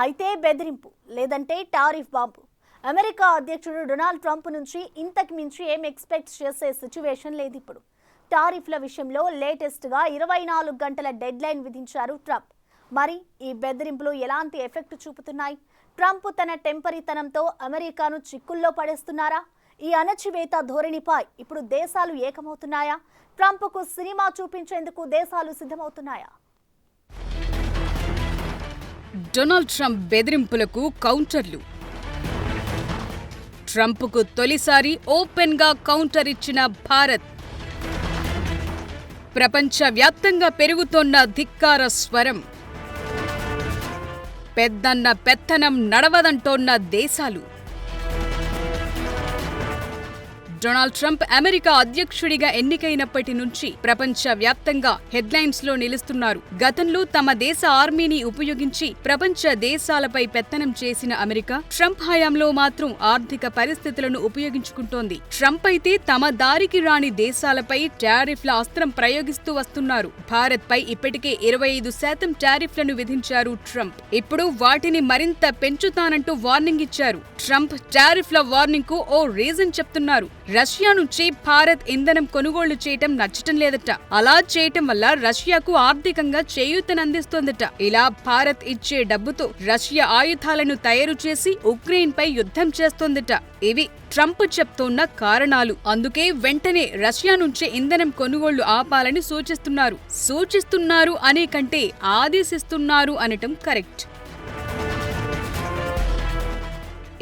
అయితే బెదిరింపు లేదంటే టారిఫ్ బాంబు. అమెరికా అధ్యక్షుడు డొనాల్డ్ ట్రంప్ నుంచి ఇంతకు మించి ఏం ఎక్స్పెక్ట్ చేసే సిచ్యువేషన్ లేదు ఇప్పుడు. టారిఫ్ల విషయంలో లేటెస్ట్గా 24 గంటల డెడ్ లైన్ విధించారు ట్రంప్. మరి ఈ బెదిరింపులు ఎలాంటి ఎఫెక్ట్ చూపుతున్నాయి? ట్రంప్ తన టెంపరీతనంతో అమెరికాను చిక్కుల్లో పడేస్తున్నారా? ఈ అణచివేత ధోరణిపై ఇప్పుడు దేశాలు ఏకమవుతున్నాయా? ట్రంప్కు సినిమా చూపించేందుకు దేశాలు సిద్ధమవుతున్నాయా? డొనాల్డ్ ట్రంప్ బెదిరింపులకు కౌంటర్లు. ట్రంప్కు తొలిసారి ఓపెన్గా కౌంటర్ ఇచ్చిన భారత్. ప్రపంచవ్యాప్తంగా పెరుగుతోన్న ధిక్కార స్వరం. పెద్దన్న పెత్తనం నడవదంటోన్న దేశాలు. డొనాల్డ్ ట్రంప్ అమెరికా అధ్యక్షుడిగా ఎన్నికైనప్పటి నుంచి ప్రపంచవ్యాప్తంగా హెడ్లైన్స్ లో నిలుస్తున్నారు. గతంలో తమ దేశ ఆర్మీని ఉపయోగించి ప్రపంచ దేశాలపై పెత్తనం చేసిన అమెరికా ట్రంప్ హయాంలో మాత్రం ఆర్థిక పరిస్థితులను ఉపయోగించుకుంటోంది. ట్రంప్ అయితే తమ దారికి రాని దేశాలపై టారిఫ్ల అస్త్రం ప్రయోగిస్తూ వస్తున్నారు. భారత్ పై ఇప్పటికే 25% టారిఫ్లను విధించారు ట్రంప్. ఇప్పుడు వాటిని మరింత పెంచుతానంటూ వార్నింగ్ ఇచ్చారు. ట్రంప్ టారిఫ్ల వార్నింగ్ కు ఓ రీజన్ చెప్తున్నారు. రష్యా నుంచి భారత్ ఇంధనం కొనుగోళ్లు చేయటం నచ్చటం లేదట. అలా చేయటం వల్ల రష్యాకు ఆర్థికంగా చేయూతనందిస్తోందట. ఇలా భారత్ ఇచ్చే డబ్బుతో రష్యా ఆయుధాలను తయారు చేసి ఉక్రెయిన్ పై యుద్ధం చేస్తోందట. ఇవి ట్రంప్ చెప్తోన్న కారణాలు. అందుకే వెంటనే రష్యా నుంచి ఇంధనం కొనుగోళ్లు ఆపాలని సూచిస్తున్నారు అనే కంటే ఆదేశిస్తున్నారు అనటం కరెక్ట్.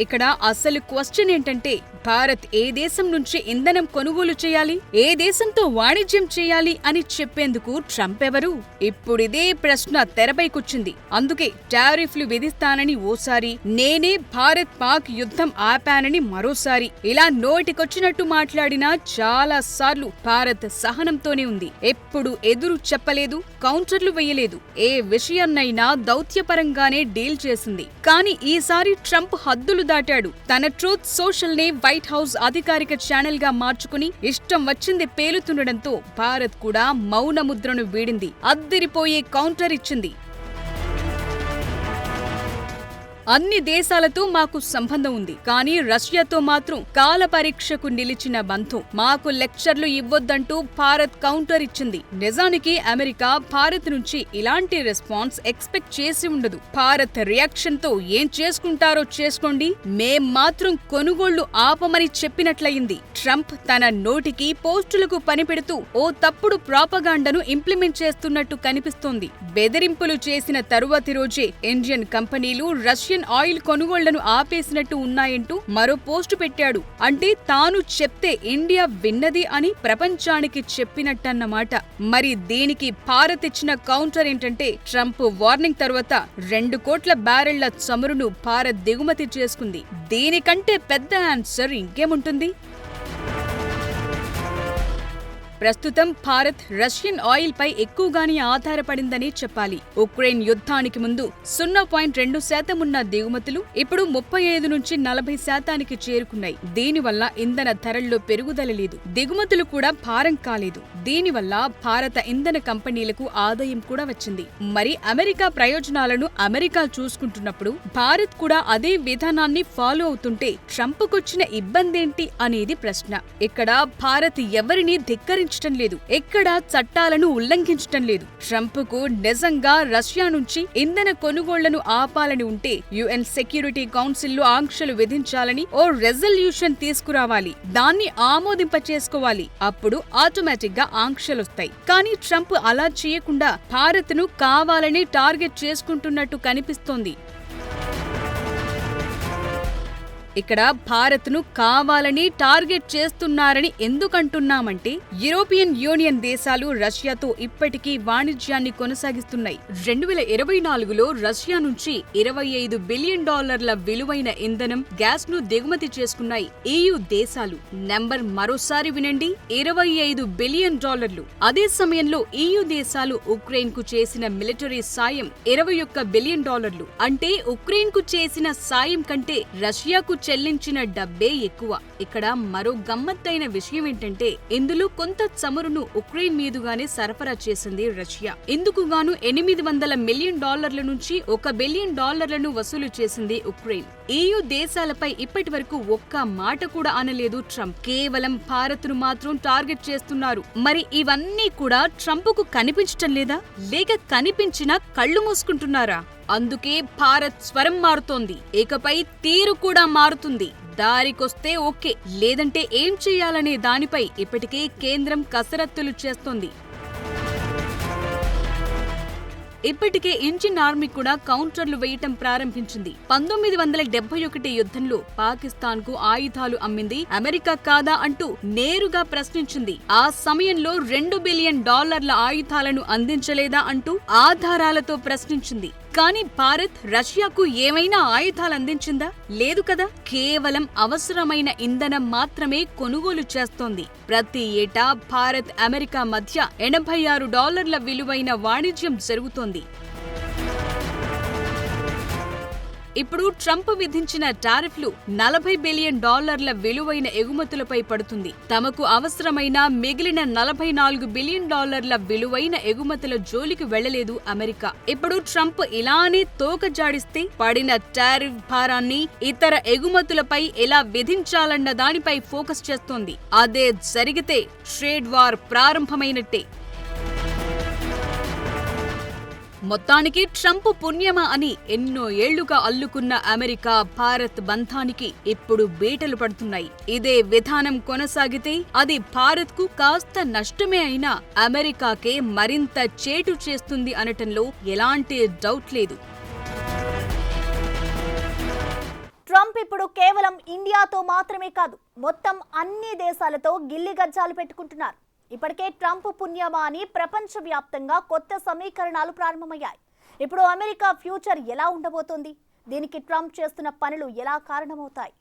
ఇక్కడ అసలు క్వశ్చన్ ఏంటంటే, భారత్ ఏ దేశం నుంచి ఇంధనం కొనుగోలు చేయాలి, ఏ దేశంతో వాణిజ్యం చేయాలి అని చెప్పేందుకు ట్రంప్ ఎవరు? ఇప్పుడిదే ప్రశ్న తెరపైకొచ్చింది. అందుకే టారిఫ్లు విధిస్తానని ఓసారి, నేనే భారత్ పాక్ యుద్ధం ఆపానని మరోసారి, ఇలా నోటికొచ్చినట్టు మాట్లాడినా చాలా సార్లు భారత్ సహనంతోనే ఉంది. ఎప్పుడు ఎదురు చెప్పలేదు, కౌంటర్లు వేయలేదు. ఏ విషయాన్నైనా దౌత్యపరంగానే డీల్ చేసింది. కానీ ఈసారి ట్రంప్ హద్దులు దాటాడు. తన ట్రూత్ సోషల్ నే వైట్ హౌస్ అధికారిక ఛానల్ గా మార్చుకుని ఇష్టం వచ్చింది పేలుతుండటంతో భారత్ కూడా మౌన ముద్రను వీడింది. అద్దిరిపోయే కౌంటర్ ఇచ్చింది. అన్ని దేశాలతో మాకు సంబంధం ఉంది, కానీ రష్యాతో మాత్రం కాల పరీక్షకు నిలిచిన బంధం. మాకు లెక్చర్లు ఇవ్వొద్దంటూ భారత్ కౌంటర్ ఇచ్చింది. నిజానికి అమెరికా భారత్ నుంచి ఇలాంటి రెస్పాన్స్ ఎక్స్పెక్ట్ చేసి ఉండదు. భారత్ రియాక్షన్ తో ఏం చేసుకుంటారో చేసుకోండి, మేం మాత్రం కొనుగోళ్లు ఆపమని చెప్పినట్లయింది. ట్రంప్ తన నోటికి పోస్టులకు పనిపెడుతూ ఓ తప్పుడు ప్రాపగాండను ఇంప్లిమెంట్ చేస్తున్నట్టు కనిపిస్తోంది. బెదిరింపులు చేసిన తరువాతి రోజే ఇండియన్ కంపెనీలు రష్యన్ ఆయిల్ కొనుగోళ్లను ఆపేసినట్టు ఉన్నాయంటూ మరో పోస్టు పెట్టాడు. అంటే తాను చెప్తే ఇండియా విన్నది అని ప్రపంచానికి చెప్పినట్టన్నమాట. మరి దీనికి భారత్ ఇచ్చిన కౌంటర్ ఏంటంటే, ట్రంప్ వార్నింగ్ తర్వాత 2 కోట్ల బ్యారెళ్ల చమురును భారత్ దిగుమతి చేసుకుంది. దీనికంటే పెద్ద ఆన్సర్ ఇంకేముంటుంది? ప్రస్తుతం భారత్ రష్యన్ ఆయిల్ పై ఎక్కువగానే ఆధారపడిందని చెప్పాలి. ఉక్రెయిన్ యుద్ధానికి ముందు 0.2% ఉన్న దిగుమతులు ఇప్పుడు 35 నుంచి 40% చేరుకున్నాయి. దీనివల్ల ఇంధన ధరల్లో పెరుగుదల లేదు, దిగుమతులు కూడా భారం కాలేదు. దీనివల్ల భారత ఇంధన కంపెనీలకు ఆదాయం కూడా వచ్చింది. మరి అమెరికా ప్రయోజనాలను అమెరికా చూసుకుంటున్నప్పుడు భారత్ కూడా అదే విధానాన్ని ఫాలో అవుతుంటే ట్రంప్కొచ్చిన ఇబ్బందేంటి అనేది ప్రశ్న. ఇక్కడ భారత్ ఎవరిని ధిక్కరించడం లేదు, ఎక్కడా చట్టాలను ఉల్లంఘించటం లేదు. ట్రంప్కు నిజంగా రష్యా నుంచి ఇంధన కొనుగోళ్లను ఆపాలని ఉంటే యుఎన్ సెక్యూరిటీ కౌన్సిల్లో ఆంక్షలు విధించాలని ఓ రెజల్యూషన్ తీసుకురావాలి, దాన్ని ఆమోదింపచేసుకోవాలి. అప్పుడు ఆటోమేటిక్ గా ఆంక్షలొస్తాయి. కానీ ట్రంప్ అలా చేయకుండా భారత్ను కావాలని టార్గెట్ చేసుకుంటున్నట్టు కనిపిస్తోంది. ఇక్కడ భారత్ను కావాలని టార్గెట్ చేస్తున్నారని ఎందుకంటున్నామంటే, యూరోపియన్ యూనియన్ దేశాలు రష్యాతో ఇప్పటికీ వాణిజ్యాన్ని కొనసాగిస్తున్నాయి. 2024లో రష్యా నుంచి $25 బిలియన్ విలువైన ఇంధనం, గ్యాస్ ను దిగుమతి చేసుకున్నాయి EU దేశాలు. నంబర్ మరోసారి వినండి, $25 బిలియన్. అదే సమయంలో EU దేశాలు ఉక్రెయిన్ కు చేసిన మిలిటరీ సాయం $21 బిలియన్. అంటే ఉక్రెయిన్ కు చేసిన సాయం కంటే రష్యాకు చెల్లించిన డబ్బే ఎక్కువ. ఇక్కడ మరో గమ్మత్తైన విషయం ఏంటంటే ఇందులో కొంత చమురును ఉక్రెయిన్ మీదుగానే సరఫరా చేసింది రష్యా. ఇందుకుగాను $800 మిలియన్ నుంచి $1 బిలియన్ వసూలు చేసింది ఉక్రెయిన్. EU దేశాలపై ఇప్పటి వరకు ఒక్క మాట కూడా అనలేదు ట్రంప్. కేవలం భారత్ను మాత్రం టార్గెట్ చేస్తున్నారు. మరి ఇవన్నీ కూడా ట్రంప్కు కనిపించటం లేదా, లేక కనిపించినా కళ్ళు మూసుకుంటున్నారా? అందుకే భారత్ స్వరం మారుతోంది. ఇకపై తీరు కూడా మారుతుంది. దారికొస్తే ఓకే, లేదంటే ఏం చేయాలనే దానిపై ఇప్పటికే కేంద్రం కసరత్తులు చేస్తోంది. ఇప్పటికే ఇండియన్ ఆర్మీ కూడా కౌంటర్లు వేయటం ప్రారంభించింది. 1971 యుద్ధంలో పాకిస్తాన్ కు ఆయుధాలు అమ్మింది అమెరికా కాదా అంటూ నేరుగా ప్రశ్నించింది. ఆ సమయంలో $2 బిలియన్ ఆయుధాలను అందించలేదా అంటూ ఆధారాలతో ప్రశ్నించింది. కానీ భారత్ రష్యాకు ఏమైనా ఆయుధాలు అందించిందా? లేదు కదా. కేవలం అవసరమైన ఇంధనం మాత్రమే కొనుగోలు చేస్తోంది. ప్రతి ఏటా భారత్ అమెరికా మధ్య $86 విలువైన వాణిజ్యం జరుగుతోంది. ఇప్పుడు ట్రంప్ విధించిన టారిఫ్లు $40 బిలియన్ విలువైన ఎగుమతులపై పడుతుంది. తమకు అవసరమైన మిగిలిన $44 బిలియన్ విలువైన ఎగుమతుల జోలికి వెళ్లలేదు అమెరికా. ఇప్పుడు ట్రంప్ ఇలానే తోక జాడిస్తే పడిన టారిఫ్ భారాన్ని ఇతర ఎగుమతులపై ఎలా విధించాలన్న దానిపై ఫోకస్ చేస్తోంది. అదే జరిగితే ట్రేడ్ వార్ ప్రారంభమైనట్టే. మొత్తానికి ట్రంప్ పుణ్యమా అని ఎన్నో ఏళ్లుగా అల్లుకున్న అమెరికా భారత్ బంధానికి ఇప్పుడు బీటలు పడుతున్నాయి. ఇదే విధానం కొనసాగితే అది భారత్కు కాస్త నష్టమే అయినా అమెరికాకే మరింత చేటు చేస్తుంది అనటంలో ఎలాంటి డౌట్ లేదు. ట్రంప్ ఇప్పుడు కేవలం ఇండియాతో మాత్రమే కాదు, మొత్తం అన్ని దేశాలతో గిల్లి గజ్జాలు పెట్టుకుంటున్నారు. ఇప్పటికే ట్రంప్ పుణ్యమా అని ప్రపంచవ్యాప్తంగా కొత్త సమీకరణాలు ప్రారంభమయ్యాయి. ఇప్పుడు అమెరికా ఫ్యూచర్ ఎలా ఉండబోతోంది? దీనికి ట్రంప్ చేస్తున్న పనులు ఎలా కారణమవుతాయి?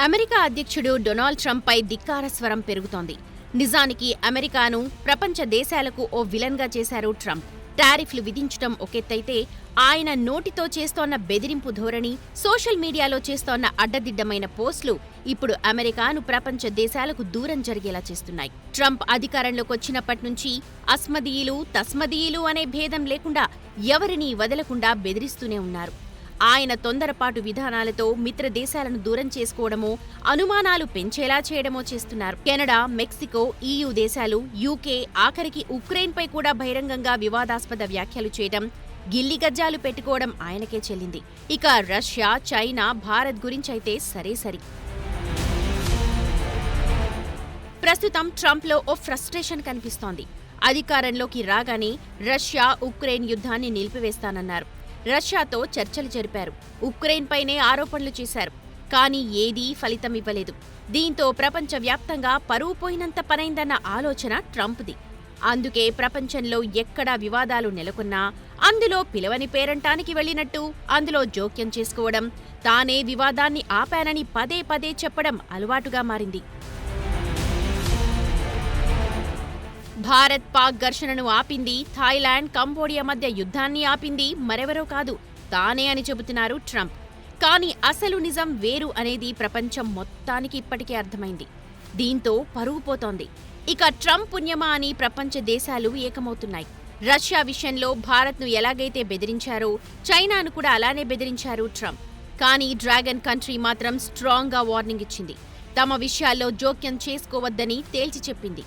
అమెరికా అధ్యక్షుడు డొనాల్డ్ ట్రంప్ పై ధిక్కార స్వరం పెరుగుతోంది. నిజానికి అమెరికాను ప్రపంచ దేశాలకు ఓ విలన్గా చేశారు ట్రంప్. టారిఫ్లు విధించడం ఒకెత్తైతే ఆయన నోటితో చేస్తోన్న బెదిరింపు ధోరణి, సోషల్ మీడియాలో చేస్తోన్న అడ్డదిడ్డమైన పోస్టులు ఇప్పుడు అమెరికాను ప్రపంచ దేశాలకు దూరం జరిగేలా చేస్తున్నాయి. ట్రంప్ అధికారంలోకి వచ్చినప్పటి నుంచి అస్మదీయులు, తస్మదీయులు అనే భేదం లేకుండా ఎవరినీ వదలకుండా బెదిరిస్తూనే ఉన్నారు. ఆయన తొందరపాటు విధానాలతో మిత్ర దేశాలను దూరం చేసుకోవడమో, అనుమానాలు పెంచేలా చేయడమో చేస్తున్నారు. కెనడా, మెక్సికో, EU దేశాలు, UK, ఆఖరికి ఉక్రెయిన్పై కూడా బహిరంగంగా వివాదాస్పద వ్యాఖ్యలు చేయడం, గిల్లిగజ్జాలు పెట్టుకోవడం ఆయనకే చెల్లింది. ఇక రష్యా, చైనా, భారత్ గురించైతే సరేసరి. ప్రస్తుతం ట్రంప్లో ఓ ఫ్రస్ట్రేషన్ కనిపిస్తోంది. అధికారంలోకి రాగానే రష్యా, ఉక్రెయిన్ యుద్ధాన్ని నిలిపివేస్తానన్నారు. రష్యాతో చర్చలు జరిపారు. ఉక్రెయిన్పైనే ఆరోపణలు చేశారు. కానీ ఏదీ ఫలితమివ్వలేదు. దీంతో ప్రపంచవ్యాప్తంగా పరువు పోయినంత పనైందన్న ఆలోచన ట్రంప్ది. అందుకే ప్రపంచంలో ఎక్కడా వివాదాలు నెలకొన్నా అందులో పిలవని పేరంటానికి వెళ్లినట్టు అందులో జోక్యం చేసుకోవడం, తానే వివాదాన్ని ఆపానని పదే పదే చెప్పడం అలవాటుగా మారింది. భారత్ పాక్ ఘర్షణను ఆపింది, థాయిలాండ్, కంబోడియా మధ్య యుద్ధాన్ని ఆపింది మరెవరో కాదు, తానే అని చెబుతున్నారు ట్రంప్. కానీ అసలు నిజం వేరు అనేది ప్రపంచం మొత్తానికి ఇప్పటికే అర్థమైంది. దీంతో పరువు పోతోంది. ఇక ట్రంప్ పుణ్యమా అని ప్రపంచ దేశాలు ఏకమవుతున్నాయి. రష్యా విషయంలో భారత్ను ఎలాగైతే బెదిరించారో చైనాను కూడా అలానే బెదిరించారు ట్రంప్. కానీ డ్రాగన్ కంట్రీ మాత్రం స్ట్రాంగ్గా వార్నింగ్ ఇచ్చింది. తమ విషయాల్లో జోక్యం చేసుకోవద్దని తేల్చి చెప్పింది.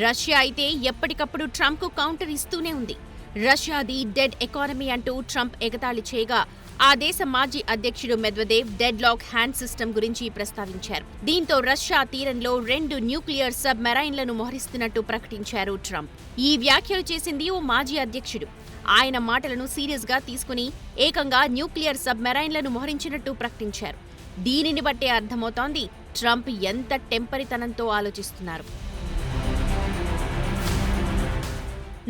రష్యా అయితే ఎప్పటికప్పుడు ట్రంప్కు కౌంటర్ ఇస్తూనే ఉంది. రష్యాది డెడ్ ఎకానమీ అంటూ ట్రంప్ ఎగతాళి చేయగా ఆ దేశ మాజీ అధ్యక్షుడు Medvedev dead lock hand system గురించి ప్రస్తావించారు. దీంతో రష్యా తీరంలో 2 న్యూక్లియర్ సబ్ మెరైన్లను మోహరిస్తున్నట్టు ప్రకటించారు ట్రంప్. ఈ వ్యాఖ్యలు చేసింది ఓ మాజీ అధ్యక్షుడు. ఆయన మాటలను సీరియస్గా తీసుకుని ఏకంగా న్యూక్లియర్ సబ్ మెరైన్లను మోహరించినట్టు ప్రకటించారు. దీనిని బట్టే అర్థమవుతోంది ట్రంప్ ఎంత టెంపరితనంతో ఆలోచిస్తున్నారు.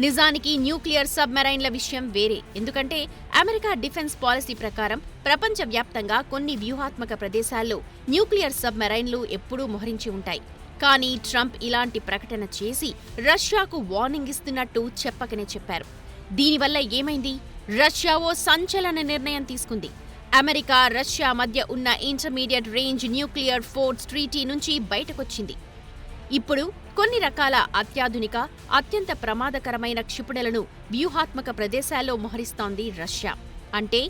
నిజానికి న్యూక్లియర్ సబ్మెరైన్ల విషయం వేరే. ఎందుకంటే అమెరికా డిఫెన్స్ పాలసీ ప్రకారం ప్రపంచవ్యాప్తంగా కొన్ని వ్యూహాత్మక ప్రదేశాల్లో న్యూక్లియర్ సబ్మెరైన్లు ఎప్పుడూ మోహరించి ఉంటాయి. కానీ ట్రంప్ ఇలాంటి ప్రకటన చేసి రష్యాకు వార్నింగ్ ఇస్తున్నట్టు చెప్పకనే చెప్పారు. దీనివల్ల ఏమైంది? రష్యా ఓ సంచలన నిర్ణయం తీసుకుంది. అమెరికా, రష్యా మధ్య ఉన్న intermediate range nuclear force treaty నుంచి బయటకొచ్చింది. ఇప్పుడు కొన్ని రకాల అత్యాధునిక, అత్యంత ప్రమాదకరమైన క్షిపణులను వ్యూహాత్మక ప్రదేశాల్లో మోహరిస్తోంది రష్యా. అంటే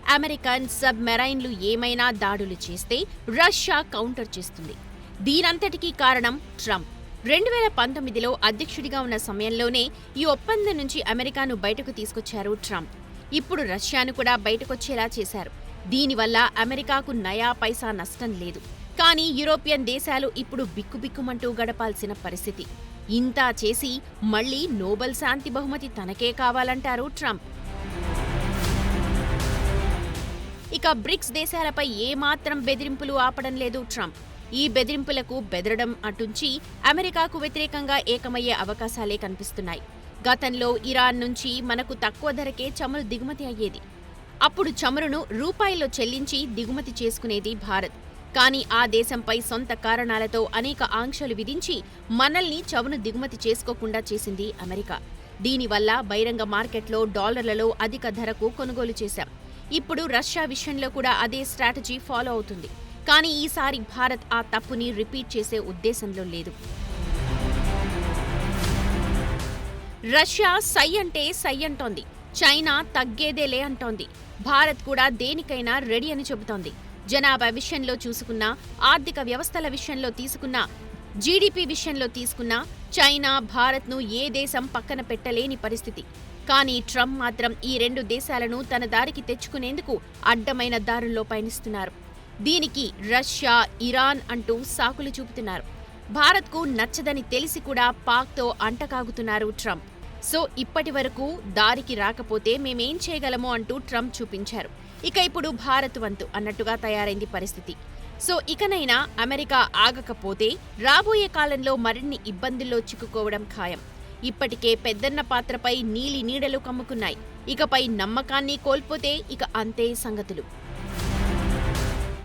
అమెరికన్ సబ్ మెరైన్లు ఏమైనా దాడులు చేస్తే రష్యా కౌంటర్ చేస్తుంది. దీనంతటికీ కారణం ట్రంప్. 2019లో అధ్యక్షుడిగా ఉన్న సమయంలోనే ఈ ఒప్పందం నుంచి అమెరికాను బయటకు తీసుకొచ్చారు ట్రంప్. ఇప్పుడు రష్యాను కూడా బయటకొచ్చేలా చేశారు. దీనివల్ల అమెరికాకు నయా పైసా నష్టం లేదు. కానీ యూరోపియన్ దేశాలు ఇప్పుడు బిక్కుబిక్కుమంటూ గడపాల్సిన పరిస్థితి. ఇంతా చేసి మళ్లీ నోబెల్ శాంతి బహుమతి తనకే కావాలంటారు ట్రంప్. ఇక బ్రిక్స్ దేశాలపై ఏమాత్రం బెదిరింపులు ఆపడం లేదు ట్రంప్. ఈ బెదిరింపులకు బెదరడం అటుంచి అమెరికాకు వ్యతిరేకంగా ఏకమయ్యే అవకాశాలే కనిపిస్తున్నాయి. గతంలో ఇరాన్ నుంచి మనకు తక్కువ ధరకే చమురు దిగుమతి అయ్యేది. అప్పుడు చమురును రూపాయల్లో చెల్లించి దిగుమతి చేసుకునేది భారత్. కానీ ఆ దేశంపై సొంత కారణాలతో అనేక ఆంక్షలు విధించి మనల్ని చమురు దిగుమతి చేసుకోకుండా చేసింది అమెరికా. దీనివల్ల బహిరంగ మార్కెట్లో డాలర్లలో అధిక ధరకు కొనుగోలు చేశాం. ఇప్పుడు రష్యా విషయంలో కూడా అదే స్ట్రాటజీ ఫాలో అవుతుంది. కానీ ఈసారి భారత్ ఆ తప్పుని రిపీట్ చేసే ఉద్దేశంలో లేదు. రష్యా సై అంటే సై అంటోంది. చైనా తగ్గేదేలే అంటోంది. భారత్ కూడా దేనికైనా రెడీ అని చెబుతోంది. జనాభా విషయంలో చూసుకున్నా, ఆర్థిక వ్యవస్థల విషయంలో తీసుకున్నా, జీడీపీ విషయంలో తీసుకున్నా చైనా, భారత్ను ఏ దేశం పక్కన పెట్టలేని పరిస్థితి. కానీ ట్రంప్ మాత్రం ఈ రెండు దేశాలను తన దారికి తెచ్చుకునేందుకు అడ్డమైన దారుల్లో పయనిస్తున్నారు. దీనికి రష్యా, ఇరాన్ అంటూ సాకులు చూపుతున్నారు. భారత్కు నచ్చదని తెలిసి కూడా పాక్తో అంటకాగుతున్నారు ట్రంప్. సో ఇప్పటి వరకు దారికి రాకపోతే మేమేం చేయగలమో అంటూ ట్రంప్ చూపించారు. ఇక ఇప్పుడు భారత్ వంతు అన్నట్టుగా తయారైంది పరిస్థితి. సో ఇకనైనా అమెరికా ఆగకపోతే రాబోయే కాలంలో మరిన్ని ఇబ్బందుల్లో చిక్కుకోవడం ఖాయం. ఇప్పటికే పెద్దన్న పాత్రపై నీలి నీడలు కమ్ముకున్నాయి. ఇకపై నమ్మకాన్ని కోల్పోతే ఇక అంతే సంగతులు.